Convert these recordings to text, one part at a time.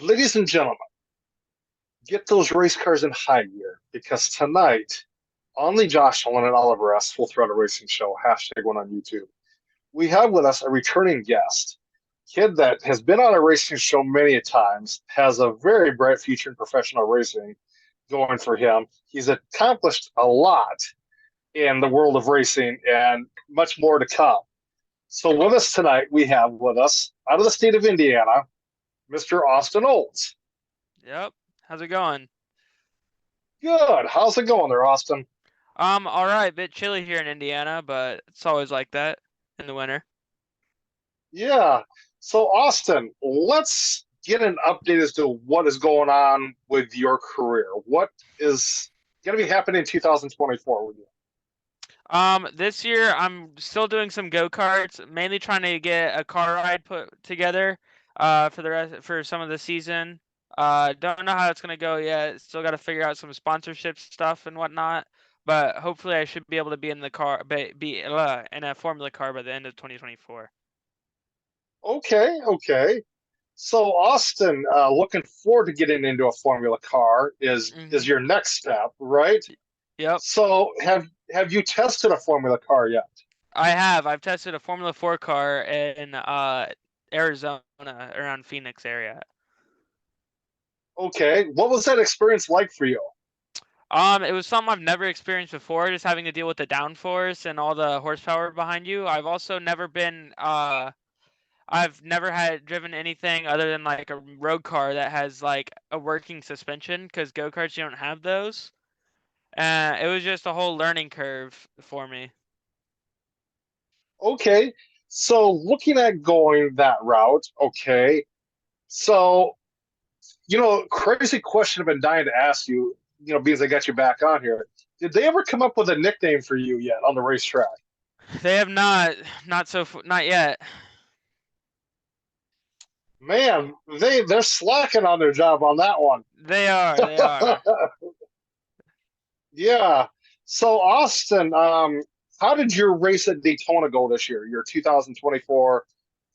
Ladies and gentlemen, get those race cars in high gear because tonight, on the Josh Nolan and Oliver S. Full Throttle Racing Show, hashtag one on YouTube, we have with us a returning guest, kid that has been on a racing show many a times, has a very bright future in professional racing going for him. He's accomplished a lot in the world of racing and much more to come. So with us tonight, we have with us, out of the state of Indiana, Mr. Austin Olds. Yep. How's it going? Good. How's it going there, Austin? All right. Bit chilly here in Indiana, but it's always like that in the winter. Yeah. So, Austin, let's get an update as to what is going on with your career. What is going to be happening in 2024 with you? This year I'm still doing some go-karts, mainly trying to get a car ride put together, for some of the season. Don't know how it's gonna go yet. Still got to figure out some sponsorship stuff and whatnot. But hopefully I should be able to be in the car, be in a Formula car by the end of 2024. Okay, okay. So, Austin, looking forward to getting into a Formula car is Mhm. your next step, right? Yep. So, have you tested a Formula car yet? I have. I've tested a Formula 4 car in Arizona, around Phoenix area. Okay. What was that experience like for you? It was something I've never experienced before, just having to deal with the downforce and all the horsepower behind you. I've also never been I've never had driven anything other than like a road car that has like a working suspension, because go-karts you don't have those. It was just a whole learning curve for me. Okay. So, looking at going that route, okay. So, crazy question I've been dying to ask you, because I got you back on here. Did they ever come up with a nickname for you yet on the racetrack? They have not yet. Man, they're slacking on their job on that one. They are. Yeah. So Austin, how did your race at Daytona go this year? Your 2024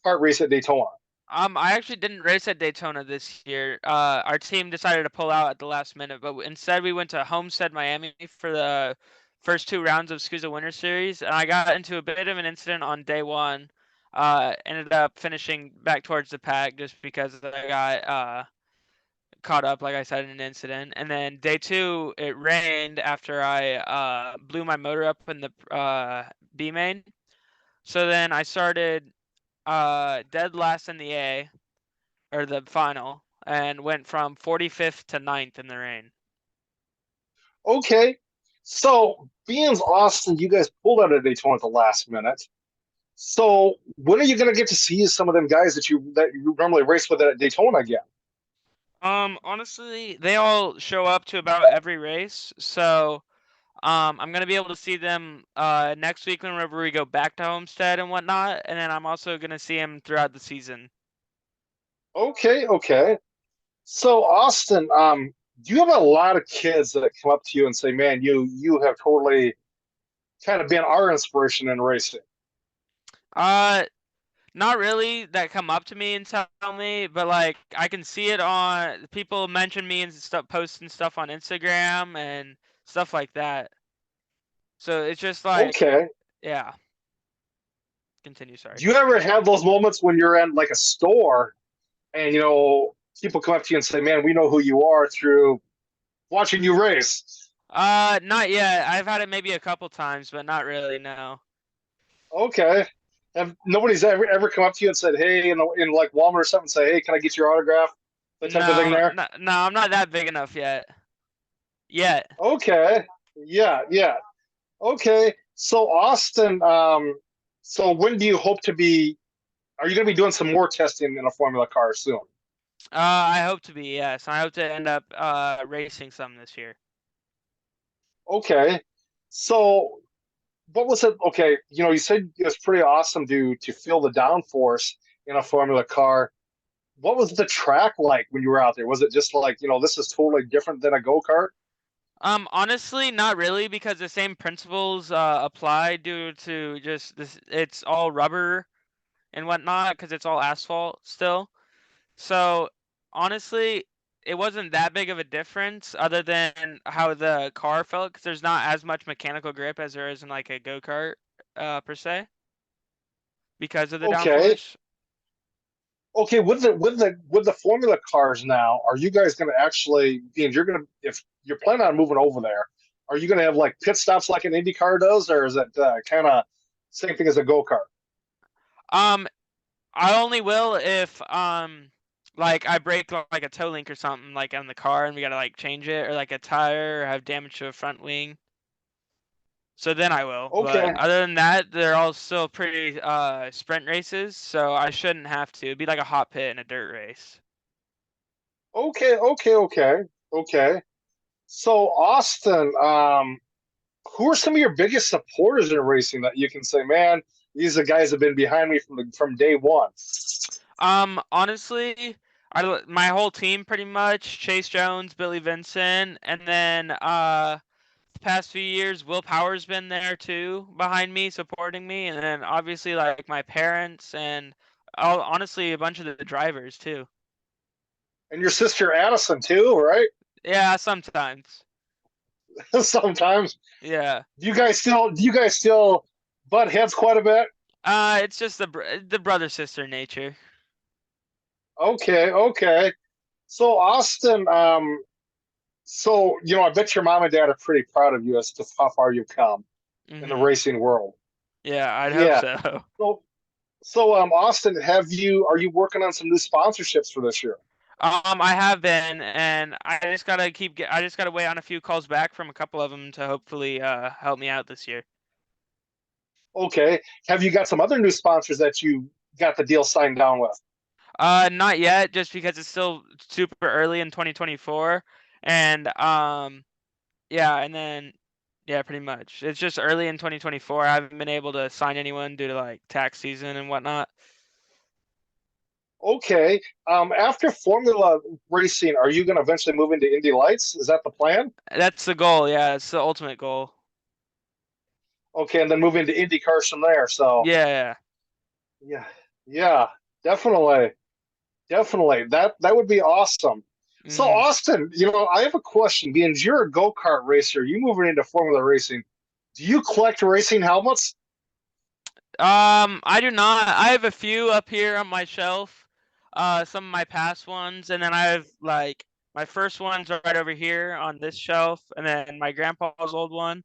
kart race at Daytona. I actually didn't race at Daytona this year. Our team decided to pull out at the last minute, but instead we went to Homestead, Miami for the first two rounds of SCUSA Winter Series, and I got into a bit of an incident on day one. Ended up finishing back towards the pack just because I got caught up, like I said, in an incident. And then day two, it rained after I blew my motor up in the B main. So then I started dead last in the A, or the final, and went from 45th to ninth in the rain. Okay. So being Austin, you guys pulled out at Daytona at the last minute. So when are you going to get to see some of them guys that you normally race with at Daytona again? Honestly, they all show up to about every race, so I'm gonna be able to see them next week whenever we go back to Homestead and whatnot, and then I'm also gonna see them throughout the season. Okay, okay. So Austin, do you have a lot of kids that come up to you and say, "Man, you have totally kind of been our inspiration in racing"? Uh, Not really that come up to me and tell me, but like I can see it on people mention me and stuff, posting stuff on Instagram and stuff like that. So it's just like, Okay. yeah. Continue, sorry. Do you ever have those moments when you're in like a store and people come up to you and say, "Man, we know who you are through watching you race"? Not yet. I've had it maybe a couple times, but not really, no. Okay. Have nobody's ever come up to you and said, "Hey," in like Walmart or something, say, "Hey, can I get your autograph?" That type of thing No, there. no, no, I'm not that big enough yet. Yet. Okay. Yeah, yeah. Okay. So Austin, so when do you hope to be? Are you going to be doing some more testing in a Formula car soon? I hope to be, yes. I hope to end up racing some this year. Okay. So what was it? Okay, you said it was pretty awesome to feel the downforce in a Formula car. What was the track like when you were out there? Was it just like, this is totally different than a go-kart? Honestly, not really, because the same principles apply due to just this. It's all rubber and whatnot, because it's all asphalt still. So honestly, it wasn't that big of a difference other than how the car felt, because there's not as much mechanical grip as there is in like a go-kart, per se, because of the Okay. downforce. Okay, with the Formula cars now, are you guys going to actually, being you're going to, if you're planning on moving over there, are you going to have like pit stops like an Indy car does, or is it kind of same thing as a go kart? Um, I only will if like I break like a toe link or something like on the car and we gotta like change it, or like a tire, or have damage to a front wing. So then I will. But Okay, other than that, they're all still pretty sprint races, so I shouldn't have to. It'd be like a hot pit in a dirt race. okay. So Austin, who are some of your biggest supporters in racing that you can say, man, these are the guys that have been behind me from day one? Honestly, my whole team pretty much, Chase Jones, Billy Vincent, and then the past few years, Will Power's been there too, behind me, supporting me, and then obviously like my parents and honestly a bunch of the drivers too. And your sister Addison too, right? Yeah, sometimes. Sometimes. Yeah. Do you guys still butt heads quite a bit? It's just the brother sister nature. Okay. So Austin, so I bet your mom and dad are pretty proud of you as to how far you've come in the Mhm. racing world. Yeah, I'd hope Yeah. so. So Austin, are you working on some new sponsorships for this year? I have been, and I just gotta wait on a few calls back from a couple of them to hopefully help me out this year. Okay. Have you got some other new sponsors that you got the deal signed down with? Not yet, just because it's still super early in 2024, and yeah, and then yeah, pretty much. It's just early in 2024. I haven't been able to sign anyone due to like tax season and whatnot. Okay. After Formula racing, are you going to eventually move into Indy Lights? Is that the plan? That's the goal. Yeah, it's the ultimate goal. Okay, and then move into Indy cars from there. So Yeah. yeah, yeah, definitely. Definitely. That would be awesome. So Hmm. Austin, I have a question. Being you're a go-kart racer, you moving into Formula racing, do you collect racing helmets? I do not. I have a few up here on my shelf. Some of my past ones, and then I have like my first ones are right over here on this shelf, and then my grandpa's old one.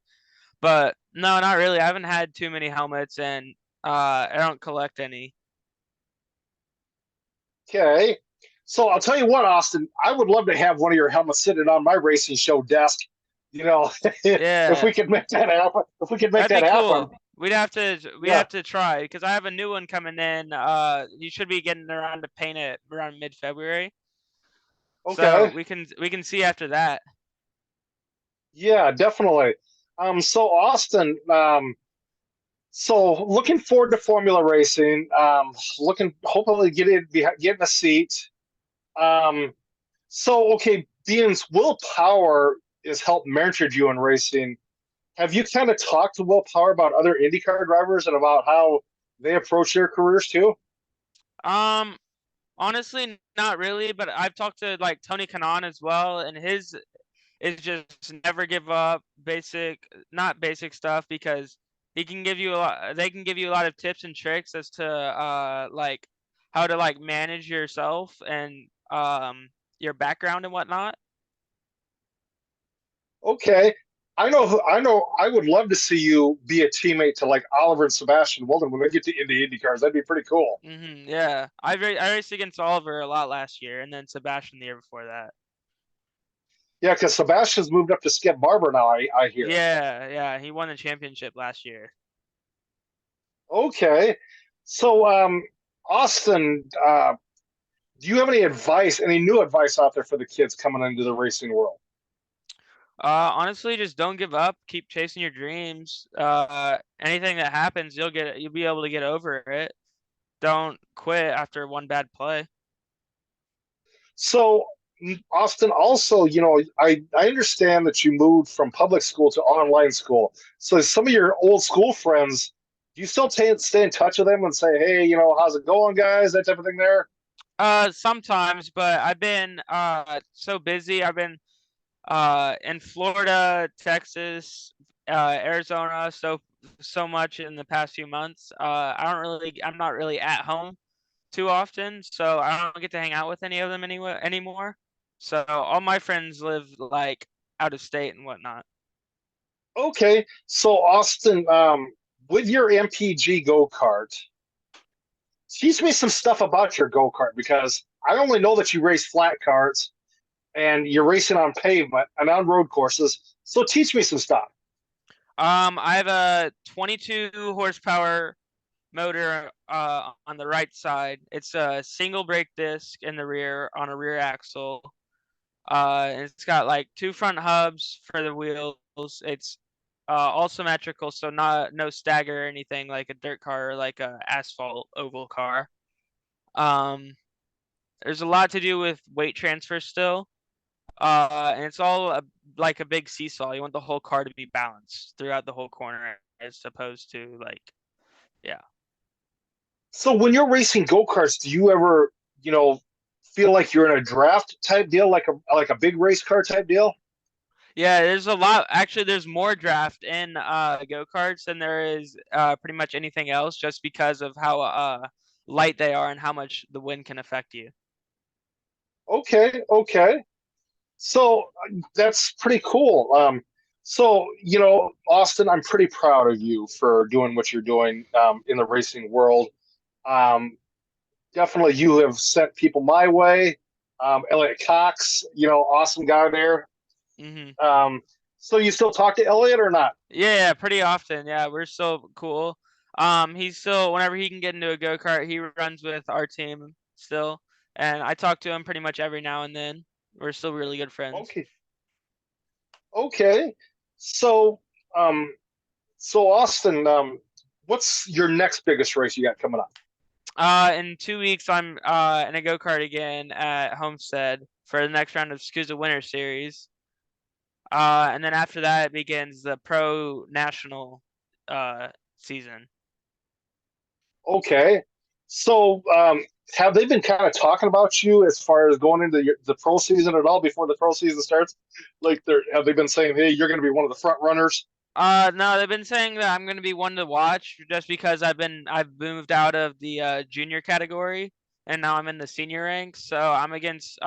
But no, not really. I haven't had too many helmets, and I don't collect any. Okay. So I'll tell you what, Austin, I would love to have one of your helmets sitting on my racing show desk. If we Yeah, could make that happen, if we could make that'd that be happen. cool. We'd Yeah. have to try because I have a new one coming in. You should be getting around to paint it around mid-February, so Okay. we can see after that. Yeah, definitely. So Austin, so looking forward to Formula racing. Looking hopefully getting a seat. Um, so okay, being Will Power has helped mentored you in racing. Have you kind of talked to Will Power about other IndyCar drivers and about how they approach their careers too? Um, Honestly, not really, but I've talked to like Tony Kanaan as well, and his is just never give up, not basic stuff, because he can give you a lot. They can give you a lot of tips and tricks as to like how to like manage yourself and your background and whatnot. Okay. I know I would love to see you be a teammate to like Oliver and Sebastian Weldon when they get to IndyCars. That'd be pretty cool. Yeah, I raced against Oliver a lot last year, and then Sebastian the year before that. Yeah, because Sebastian's moved up to Skip Barber now, I hear. Yeah, he won the championship last year. Okay. So Austin, do you have any new advice out there for the kids coming into the racing world? Honestly, just don't give up. Keep chasing your dreams. Anything that happens, you'll be able to get over it. Don't quit after one bad play. So, Austin, also, I understand that you moved from public school to online school. So, some of your old school friends, do you still stay in touch with them and say, hey, how's it going, guys? That type of thing there? Sometimes, but I've been so busy. I've been in Florida, Texas, Arizona, so much in the past few months. I'm not really at home too often, so I don't get to hang out with any of them anymore. So all my friends live like out of state and whatnot. Okay, so Austin, with your MPG go kart, teach me some stuff about your go kart because I only know that you race flat karts and you're racing on pavement and on road courses. So teach me some stuff. I have a 22 horsepower motor on the right side. It's a single brake disc in the rear on a rear axle. And it's got like two front hubs for the wheels. It's all symmetrical, so no stagger or anything like a dirt car or like a asphalt oval car. Um, there's a lot to do with weight transfer still. And it's all like a big seesaw. You want the whole car to be balanced throughout the whole corner, as opposed to like, yeah. So when you're racing go karts, do you ever, feel like you're in a draft type deal, like a big race car type deal? Yeah, there's a lot. Actually, there's more draft in go-karts than there is pretty much anything else, just because of how light they are and how much the wind can affect you. Okay, okay. So that's pretty cool. So Austin, I'm pretty proud of you for doing what you're doing in the racing world. Um, Definitely, you have sent people my way. Elliot Cox, awesome guy there. Hmm. Um, so you still talk to Elliot or not? Yeah, pretty often. Yeah, we're still cool. He's still whenever he can get into a go-kart, he runs with our team still, and I talk to him pretty much every now and then. We're still really good friends. Okay, okay. So, um, so Austin, what's your next biggest race you got coming up? In 2 weeks, I'm in a go-kart again at Homestead for the next round of SCUSA Winter Series. And then after that begins the pro national uh season. Okay. So, have they been kind of talking about you as far as going into the pro season at all before the pro season starts? Like, have they been saying, "Hey, you're going to be one of the front runners"? No, they've been saying that I'm gonna be one to watch just because I've moved out of the junior category and now I'm in the senior ranks. So I'm against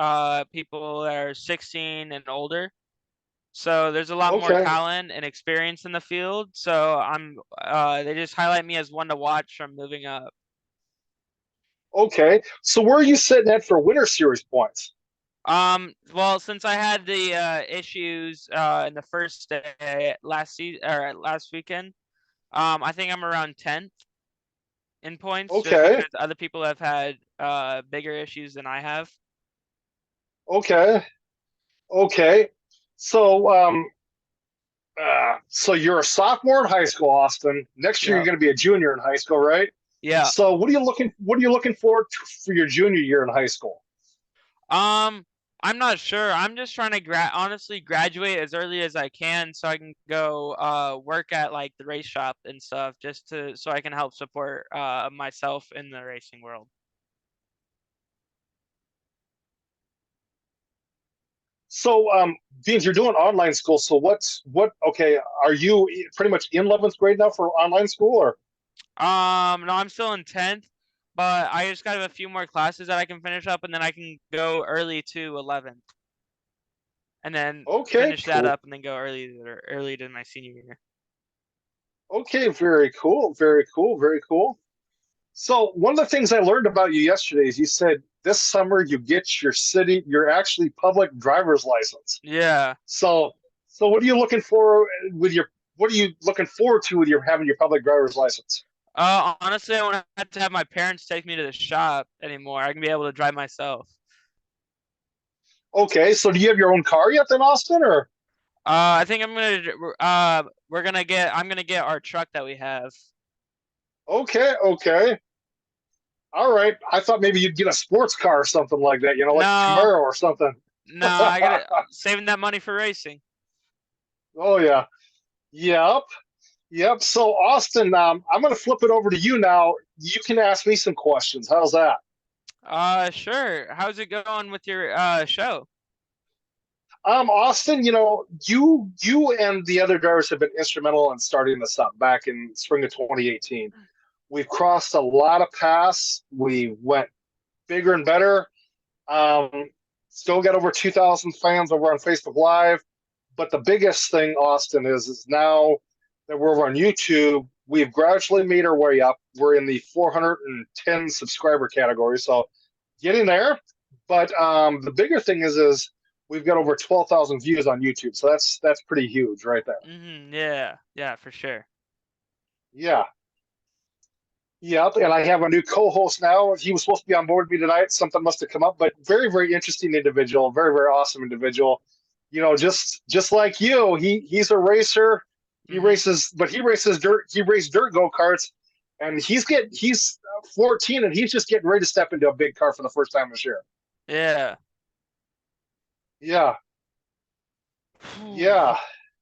people that are 16 and older. So there's a lot more Okay. talent and experience in the field. So they just highlight me as one to watch from moving up. Okay. So, where are you sitting at for winter series points? Well, since I had the issues in the first day last season or last weekend, I think I'm around 10th in points just Okay. because other people have had bigger issues than I have. Okay. Okay. So, so you're a sophomore in high school, Austin. Next year, you're Yep. going to be a junior in high school, right? Yeah. So, What are you looking forward to for your junior year in high school? Um, I'm not sure. I'm just trying to honestly graduate as early as I can so I can go work at like the race shop and stuff just to so I can help support myself in the racing world. So, Beans, you're doing online school. So, okay, are you pretty much in 11th grade now for online school or? No, I'm still in 10th, but I just got a few more classes that I can finish up and then I can go early to 11th and then Okay, finish that cool. up and then go early to my senior year. Okay, very cool. Very cool. Very cool. So, one of the things I learned about you yesterday is you said this summer you get your actually public driver's license. Yeah. So, so what are you looking for with your, what are you looking forward to with your having your public driver's license? Honestly, I don't have to have my parents take me to the shop anymore. I can be able to drive myself. Okay, so do you have your own car yet then, Austin, or? I think I'm gonna get our truck that we have. Okay, okay. All right. I thought maybe you'd get a sports car or something like that, like a No, Camaro or something. no, I gotta saving that money for racing. Oh yeah. Yep. Yep. So Austin, I'm gonna flip it over to you now. You can ask me some questions. How's that? Sure. How's it going with your show? Austin, you and the other drivers have been instrumental in starting this up back in spring of 2018. We've crossed a lot of paths. We went bigger and better. Um, Still got over 2,000 fans over on Facebook Live. But the biggest thing, Austin, is now that we're over on YouTube, we've gradually made our way up. We're in the 410 subscriber category, so getting there. But the bigger thing is we've got over 12,000 views on YouTube, so that's pretty huge right there. Yeah. Yeah, for sure. Yeah. Yep, and I have a new co-host now. He was supposed to be on board with me tonight. Something must have come up, but very, very interesting individual, very, very awesome individual. Just like you, he's a racer. He Mhm. races, but he races dirt. He raced dirt go-karts, and he's 14, and he's just getting ready to step into a big car for the first time this year. Yeah. Yeah, Phew. yeah.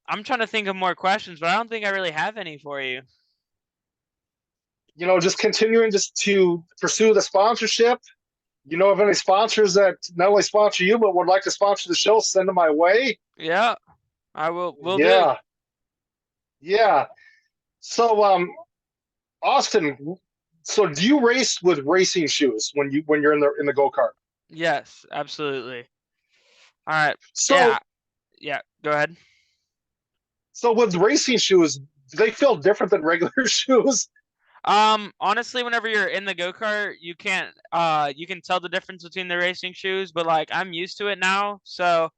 I'm trying to think of more questions, but I don't think I really have any for you. Just continuing just to pursue the sponsorship. Of any sponsors that not only sponsor you but would like to sponsor the show, send them my way. Yeah, I will do. Yeah, yeah. So, Austin, so do you race with racing shoes when you're in the go kart? Yes, absolutely. All right. So, Yeah. Yeah, go ahead. so with racing shoes, do they feel different than regular shoes? Honestly, whenever you're in the go-kart, you can tell the difference between the racing shoes, but like I'm used to it now. So,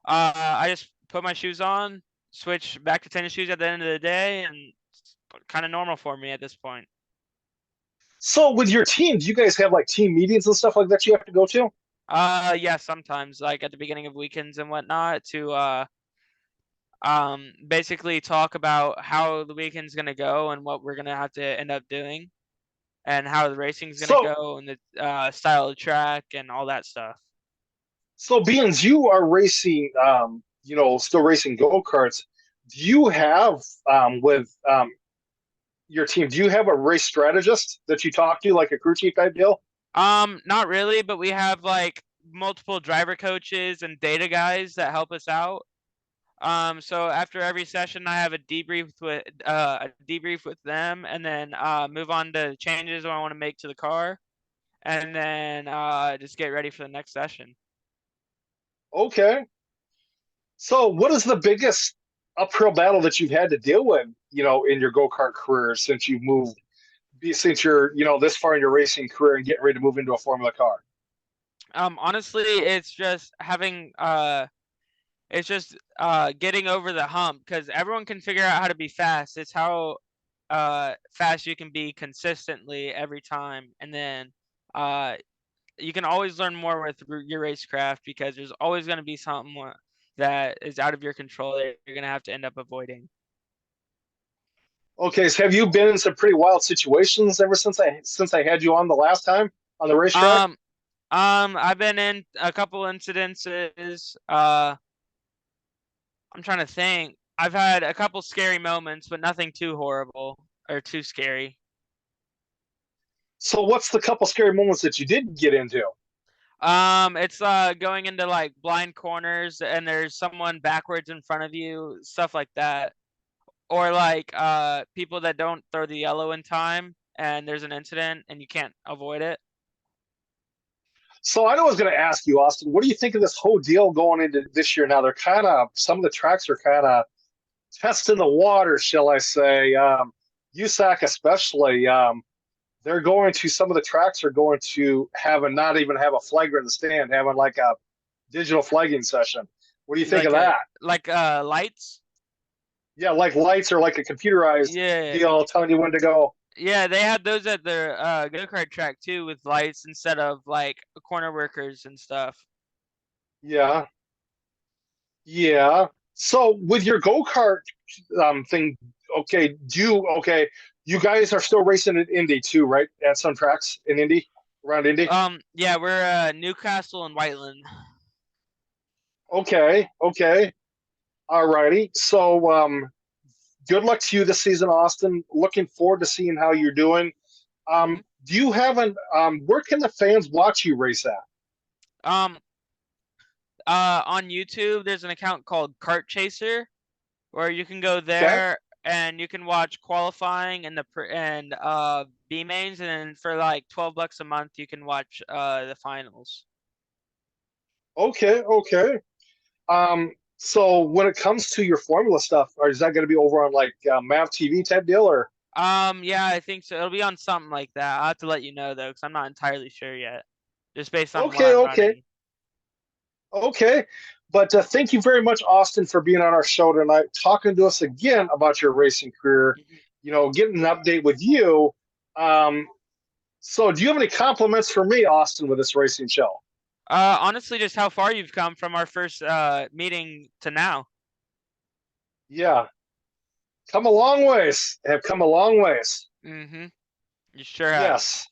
I just put my shoes on, switch back to tennis shoes at the end of the day, and it's kind of normal for me at this point. So, with your team, do you guys have like team meetings and stuff like that you have to go to? Yeah, sometimes like at the beginning of weekends and whatnot to basically talk about how the weekend's gonna go and what we're gonna have to end up doing and how the racing's gonna So, go and the style of track and all that stuff. so being as you are racing, still racing go karts, do you have with your team? Do you have a race strategist that you talk to, like a crew chief type deal? Not really, but we have like multiple driver coaches and data guys that help us out. So after every session, I have a debrief with them, and then move on to changes I want to make to the car, and then just get ready for the next session. Okay. So, what is the biggest uphill battle that you've had to deal with, in your go kart career since you've moved, since you're, this far in your racing career and getting ready to move into a Formula car? Honestly, it's just getting over the hump because everyone can figure out how to be fast. It's how fast you can be consistently every time, and then uh you can always learn more with your racecraft because there's always going to be something that is out of your control that you're going to have to end up avoiding. Okay, so have you been in some pretty wild situations ever since I had you on the last time on the racetrack? Um, I've been in a couple incidences. I'm trying to think. I've had a couple scary moments, but nothing too horrible or too scary. So, what's the couple scary moments that you did get into? It's going into like blind corners and there's someone backwards in front of you, stuff like that. Or like people that don't throw the yellow in time and there's an incident and you can't avoid it. So, I was going to ask you, Austin, what do you think of this whole deal going into this year? Now, they're kind of some of the tracks are kind of testing the water, shall I say? USAC especially. They're going to some of the tracks are going to have a not even have a flagger in the stand, having like a digital flagging session. What do you think of Like that? lights. Yeah, like lights or like a computerized Yeah. deal telling you when to go. Yeah, they had those at their go-kart track too with lights instead of like corner workers and stuff. Yeah, yeah. So with your go kart thing, okay, you guys are still racing in Indy too, right? At some tracks in Indy, around Indy. Yeah, we're Newcastle and Whiteland. Okay, okay, all righty. So good luck to you this season, Austin. Looking forward to seeing how you're doing. Mhm. Do you have an where can the fans watch you race at? Um, on YouTube, there's an account called Kart Chaser where you can go Okay. there and you can watch qualifying and B mains, and then for like $12 a month, you can watch the finals. Okay. So when it comes to your formula stuff, or is that going to be over on like Mav TV type deal, or Yeah, I think so. It'll be on something like that. I'll have to let you know though, because I'm not entirely sure yet, just based on what I'm okay. running. Okay. But thank you very much, Austin, for being on our show tonight, talking to us again about your racing career, Mhm. getting an update with you. Um, so, do you have any compliments for me, Austin, with this racing show? Honestly, just how far you've come from our first meeting to now. Yeah, come a long ways. Have come a long ways. Mm-hmm. You sure have. Yes.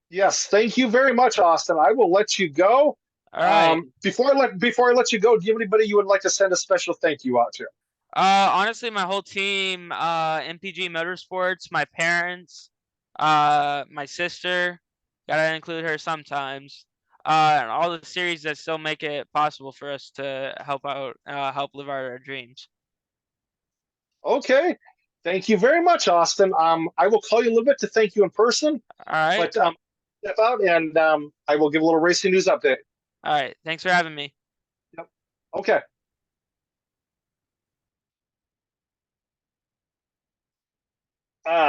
Yes. Thank you very much, Austin. I will let you go. All right. Before I let you go, do you have anybody you would like to send a special thank you out to? Honestly, my whole team, MPG Motorsports, my parents, my sister, gotta include her sometimes, and all the series that still make it possible for us to help out, help live our dreams. Okay. Thank you very much, Austin. I will call you a little bit to thank you in person, All right. but step out and I will give a little racing news update. All right. Thanks for having me. Yep. Okay.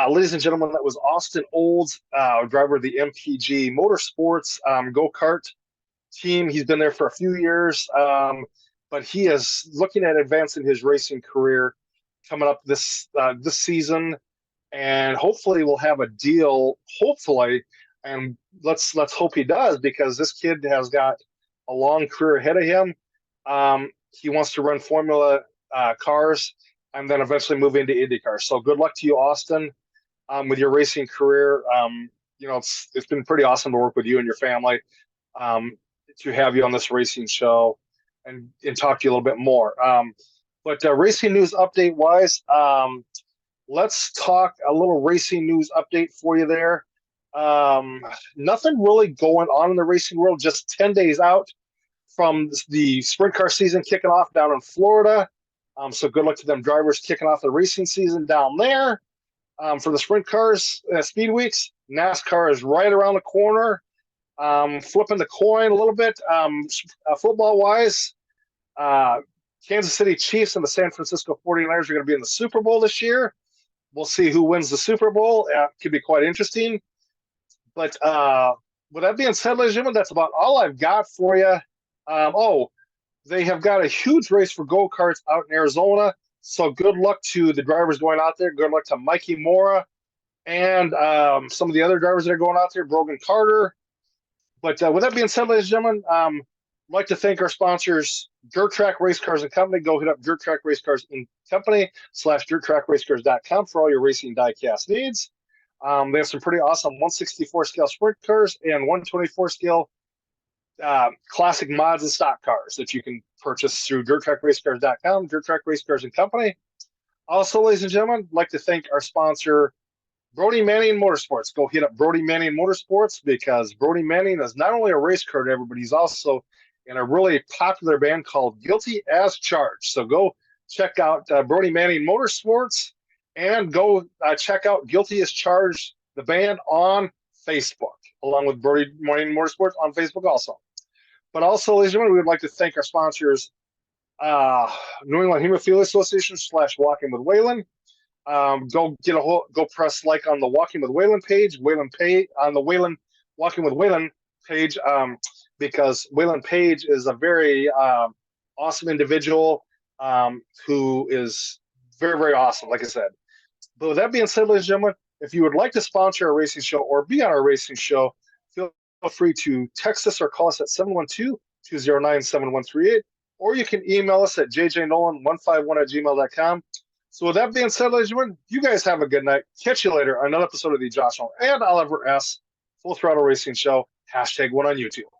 Ladies and gentlemen, that was Austin Olds, driver of the MPG Motorsports go kart team. He's been there for a few years, but he is looking at advancing his racing career coming up this season, and hopefully we'll have a deal. Hopefully, and let's hope he does because this kid has got a long career ahead of him. He wants to run Formula cars and then eventually move into IndyCar. So good luck to you, Austin, with your racing career. It's been pretty awesome to work with you and your family. To have you on this racing show and talk to you a little bit more. But racing news update wise, let's talk a little racing news update for you there. Nothing really going on in the racing world, just 10 days out from the sprint car season kicking off down in Florida. So good luck to them drivers kicking off the racing season down there. For the sprint cars, speed weeks, NASCAR is right around the corner. Flipping the coin a little bit, football wise, uh, Kansas City Chiefs and the San Francisco 49ers are going to be in the Super Bowl this year. We'll see who wins the Super Bowl. Could be quite interesting. But with that being said, ladies and gentlemen, that's about all I've got for you. They have got a huge race for go karts out in Arizona. So good luck to the drivers going out there. Good luck to Mikey Mora and some of the other drivers that are going out there, Brogan Carter. But with that being said, ladies and gentlemen, I'd like to thank our sponsors, Dirt Track Race Cars and Company. Go hit up Dirt Track Race Cars and Company /DirtTrackRaceCars.com for all your racing diecast needs. They have some pretty awesome 164 scale sprint cars and 124 scale classic mods and stock cars that you can purchase through DirtTrackRaceCars.com, Dirt Track Race Cars and Company. Also, ladies and gentlemen, I'd like to thank our sponsor, Brody Manning Motorsports. Go hit up Brody Manning Motorsports because Brody Manning is not only a race car driver, but he's also in a really popular band called Guilty as Charged. So go check out Brody Manning Motorsports and go check out Guilty as Charged, the band, on Facebook, along with Brody Manning Motorsports on Facebook also. But also, ladies and gentlemen, we would like to thank our sponsors, New England Hemophilia Association /Walking with Waylon. Go press like on the Walking with Waylon page, on the Waylon Walking with Waylon page, because Waylon Page is a very awesome individual who is very, very awesome, like I said. But with that being said, ladies and gentlemen, if you would like to sponsor a racing show or be on our racing show, feel free to text us or call us at 712-209-7138, or you can email us at jjnolan151@gmail.com. So with that being said, ladies and gentlemen, you guys have a good night. Catch you later on another episode of the Josh and Oliver S. Full Throttle Racing Show. #1 on YouTube.